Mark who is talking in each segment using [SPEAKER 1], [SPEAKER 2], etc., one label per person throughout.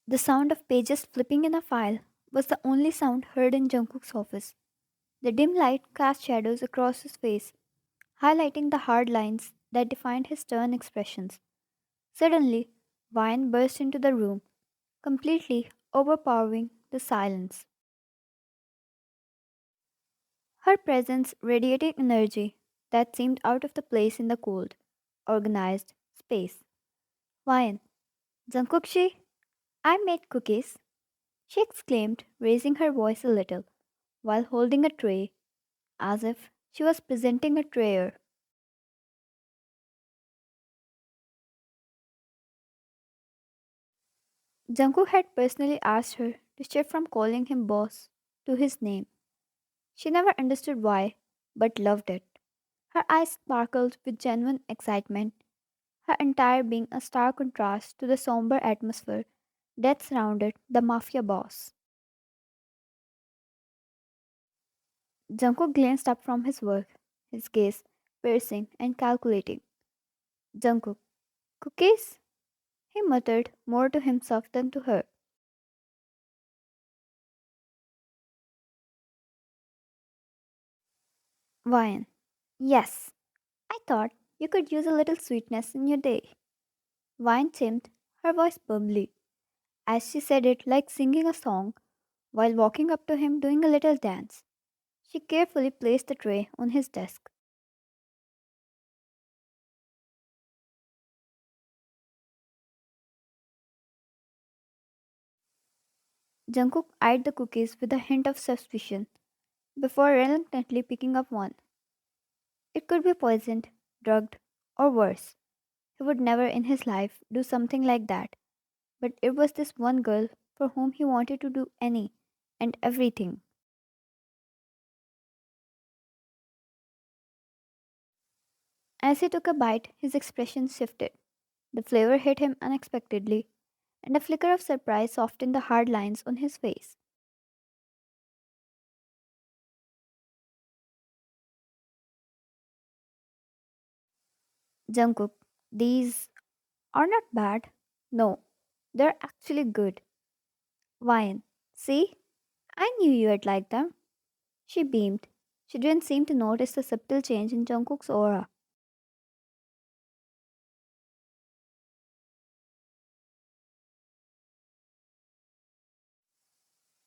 [SPEAKER 1] The sound of pages flipping in a file was the only sound heard in Jungkook's office. The dim light cast shadows across his face, highlighting the hard lines that defined his stern expressions. Suddenly, Vine burst into the room, completely overpowering the silence. Her presence radiating energy that seemed out of the place in the cold, organized space. Vine, Jungkookshi, I made cookies, she exclaimed, raising her voice a little, while holding a tray, as if she was presenting a tray. Jungkook had personally asked her to shift from calling him boss to his name. She never understood why, but loved it. Her eyes sparkled with genuine excitement, her entire being a stark contrast to the somber atmosphere that surrounded the Mafia boss. Jungkook glanced up from his work, his gaze piercing and calculating. Jungkook, cookies? He muttered more to himself than to her. Vian, yes, I thought you could use a little sweetness in your day. Vine chimed, her voice bubbly, as she said it like singing a song while walking up to him doing a little dance. She carefully placed the tray on his desk. Jungkook eyed the cookies with a hint of suspicion before reluctantly picking up one. It could be poisoned, drugged, or worse. He would never in his life do something like that, but it was this one girl for whom he wanted to do any and everything. As he took a bite, his expression shifted. The flavor hit him unexpectedly, and a flicker of surprise softened the hard lines on his face. Jungkook, these are not bad. No, they're actually good. Vian, see? I knew you'd like them. She beamed. She didn't seem to notice the subtle change in Jungkook's aura.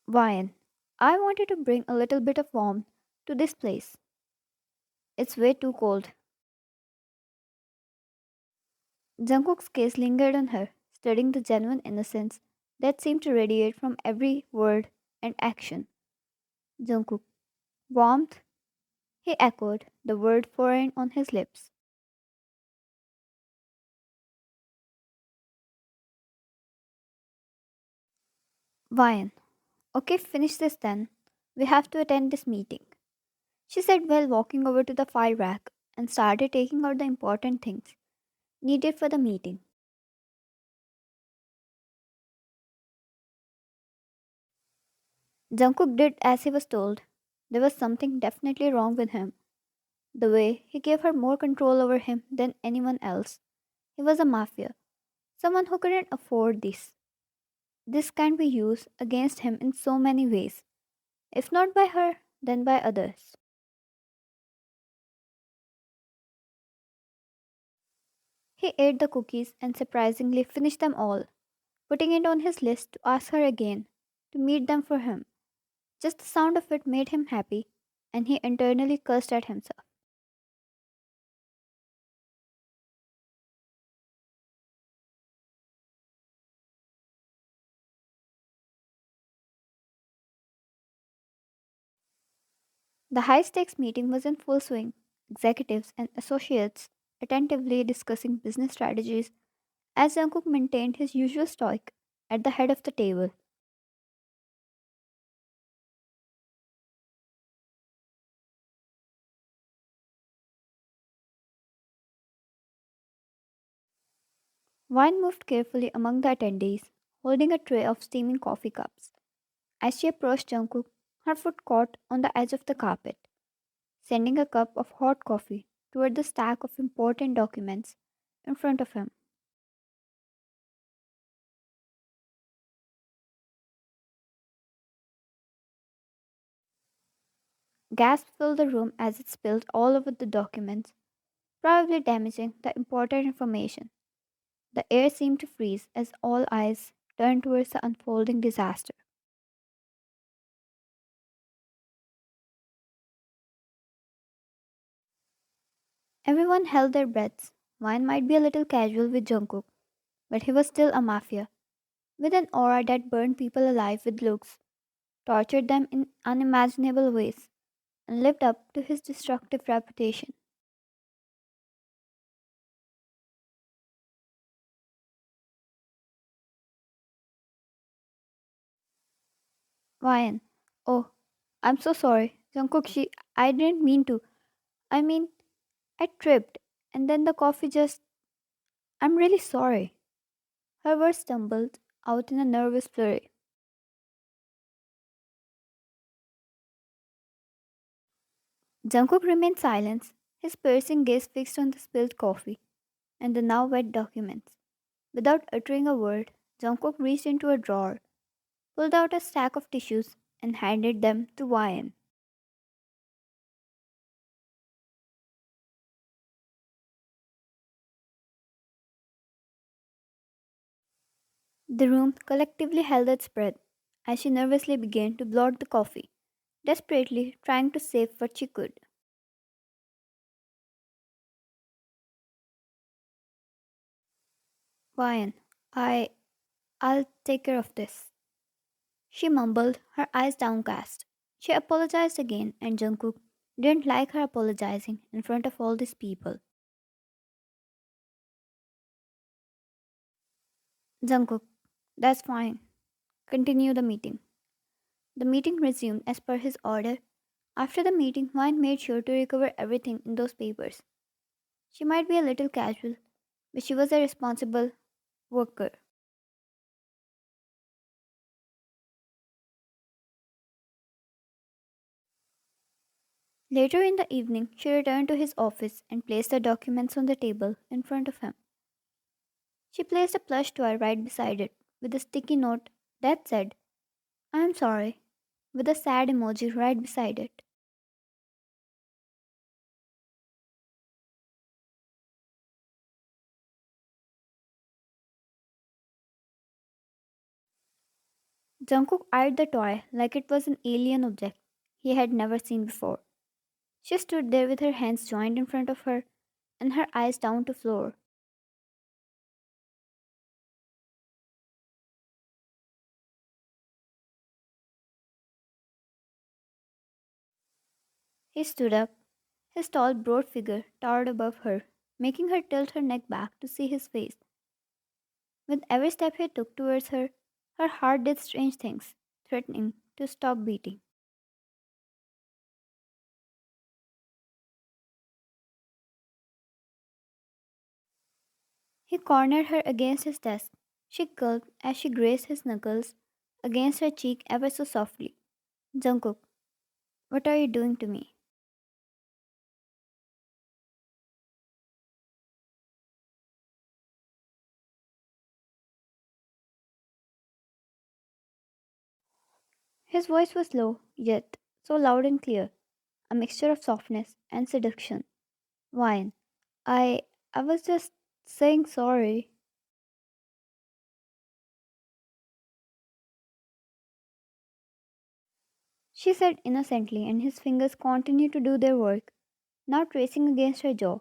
[SPEAKER 1] Vian, I wanted to bring a little bit of warmth to this place. It's way too cold. Jungkook's gaze lingered on her, studying the genuine innocence that seemed to radiate from every word and action. Jungkook, warmth? He echoed, the word foreign on his lips. Vian, okay, finish this then. We have to attend this meeting, she said while walking over to the file rack and started taking out the important things needed for the meeting. Jungkook did as he was told. There was something definitely wrong with him. The way he gave her more control over him than anyone else. He was a mafia, someone who couldn't afford this. This can be used against him in so many ways, if not by her, then by others. He ate the cookies and surprisingly finished them all, putting it on his list to ask her again to meet them for him. Just the sound of it made him happy, and he internally cursed at himself. The high stakes meeting was in full swing, executives and associates attentively discussing business strategies as Jungkook maintained his usual stoic at the head of the table. Wine moved carefully among the attendees, holding a tray of steaming coffee cups. As she approached Jungkook, her foot caught on the edge of the carpet, sending a cup of hot coffee toward the stack of important documents in front of him. Gas filled the room as it spilled all over the documents, probably damaging the important information. The air seemed to freeze as all eyes turned towards the unfolding disaster. Everyone held their breaths. Wine might be a little casual with Jungkook, but he was still a mafia, with an aura that burned people alive with looks, tortured them in unimaginable ways, and lived up to his destructive reputation. Ryan, oh, I'm so sorry. Jungkook, I didn't mean to. I mean, I tripped, and then the coffee just. I'm really sorry. Her words stumbled out in a nervous flurry. Jungkook remained silent, his piercing gaze fixed on the spilled coffee and the now wet documents. Without uttering a word, Jungkook reached into a drawer, pulled out a stack of tissues, and handed them to Ryan. The room collectively held its breath as she nervously began to blot the coffee, desperately trying to save what she could. Ryan, I'll take care of this. She mumbled, her eyes downcast. She apologized again, and Jungkook didn't like her apologizing in front of all these people. Jungkook, that's fine. Continue the meeting. The meeting resumed as per his order. After the meeting, Wine made sure to recover everything in those papers. She might be a little casual, but she was a responsible worker. Later in the evening, she returned to his office and placed the documents on the table in front of him. She placed a plush toy right beside it with a sticky note that said, I am sorry, with a sad emoji right beside it. Jungkook eyed the toy like it was an alien object he had never seen before. She stood there with her hands joined in front of her and her eyes down to floor. He stood up. His tall, broad figure towered above her, making her tilt her neck back to see his face. With every step he took towards her, her heart did strange things, threatening to stop beating. He cornered her against his desk. She gulped as she grazed his knuckles against her cheek ever so softly. Jungkook, what are you doing to me? His voice was low, yet so loud and clear, a mixture of softness and seduction. Wine. I I was just saying sorry. She said innocently, and his fingers continued to do their work, now tracing against her jaw,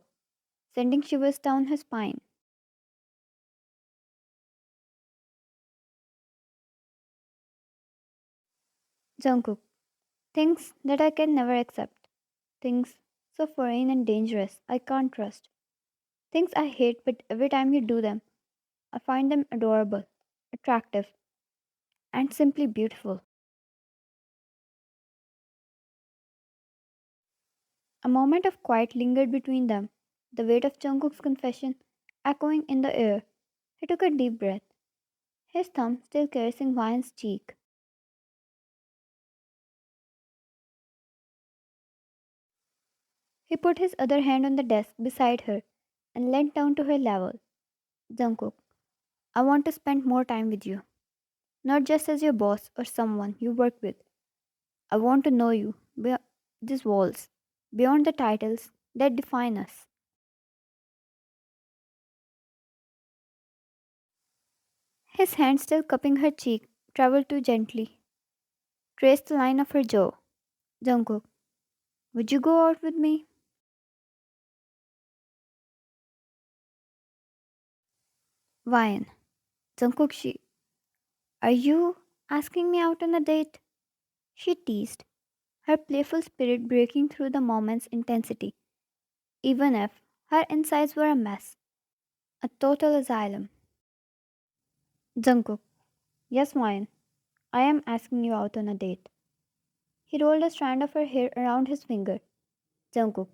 [SPEAKER 1] sending shivers down her spine. Jungkook, things that I can never accept. Things so foreign and dangerous I can't trust. Things I hate, but every time you do them, I find them adorable, attractive, and simply beautiful. A moment of quiet lingered between them, the weight of Jungkook's confession echoing in the air. He took a deep breath, his thumb still caressing Vian's cheek. He put his other hand on the desk beside her and leant down to her level. Jungkook, I want to spend more time with you, not just as your boss or someone you work with. I want to know you these walls, beyond the titles that define us. His hand still cupping her cheek traveled too gently, traced the line of her jaw. Jungkook, would you go out with me? Wine. Jungkook, are you asking me out on a date? She teased, her playful spirit breaking through the moment's intensity, even if her insides were a mess, a total asylum. Jungkook, yes, Wine, I am asking you out on a date. He rolled a strand of her hair around his finger. Jungkook,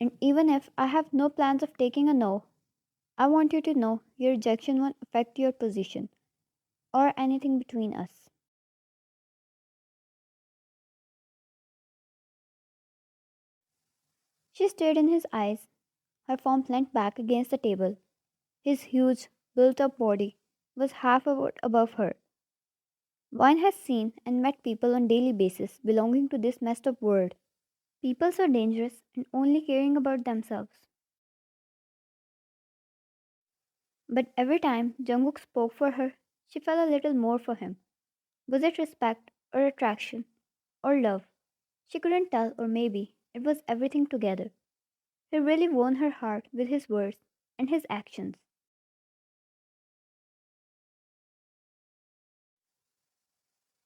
[SPEAKER 1] and even if I have no plans of taking a no, I want you to know your rejection won't affect your position or anything between us. She stared in his eyes, her form leant back against the table. His huge, built up body was half a foot above her. One has seen and met people on daily basis belonging to this messed up world. People so dangerous and only caring about themselves. But every time Jungkook spoke for her, she felt a little more for him. Was it respect or attraction or love? She couldn't tell, or maybe it was everything together. He really won her heart with his words and his actions.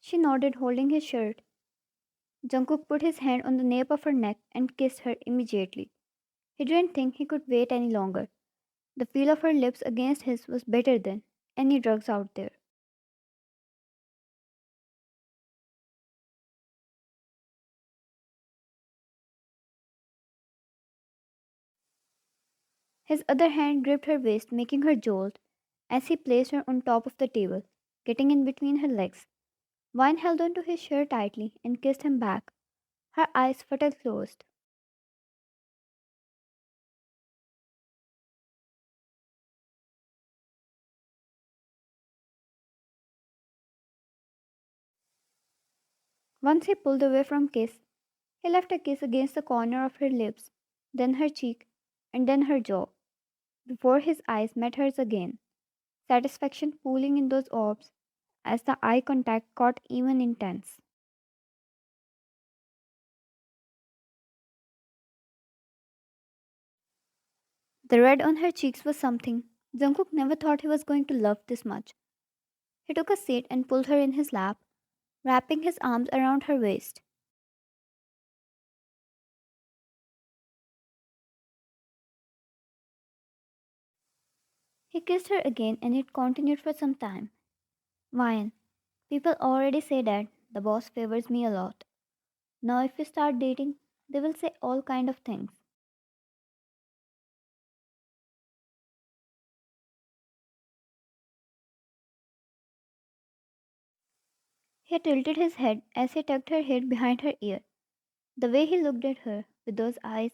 [SPEAKER 1] She nodded, holding his shirt. Jungkook put his hand on the nape of her neck and kissed her immediately. He didn't think he could wait any longer. The feel of her lips against his was better than any drugs out there. His other hand gripped her waist, making her jolt as he placed her on top of the table, getting in between her legs. Vine held onto his shirt tightly and kissed him back, her eyes fuddled closed. Once he pulled away from kiss, he left a kiss against the corner of her lips, then her cheek, and then her jaw, before his eyes met hers again, satisfaction pooling in those orbs as the eye contact got even intense. The red on her cheeks was something Jungkook never thought he was going to love this much. He took a seat and pulled her in his lap, wrapping his arms around her waist. He kissed her again and it continued for some time. Wine. People already say that the boss favors me a lot. Now if we start dating, they will say all kind of things. He tilted his head as he tucked her head behind her ear. The way he looked at her with those eyes,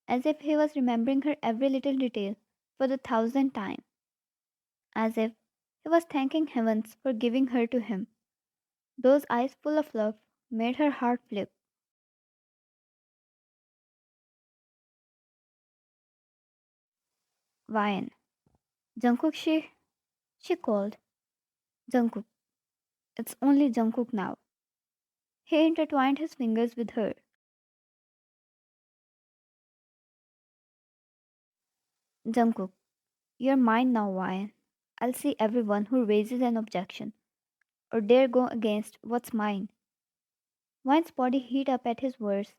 [SPEAKER 1] as if he was remembering her every little detail for the thousandth time, as if he was thanking heavens for giving her to him. Those eyes full of love made her heart flip. Wine. Jungkook, she called. Jungkook. It's only Jungkook now. He intertwined his fingers with her. Jungkook, you're mine now, Wine. I'll see everyone who raises an objection or dare go against what's mine. Wine's body heat up at his words,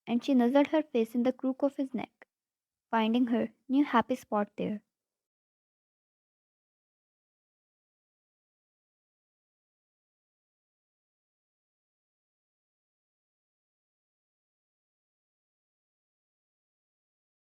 [SPEAKER 1] and she nuzzled her face in the crook of his neck, finding her new happy spot there.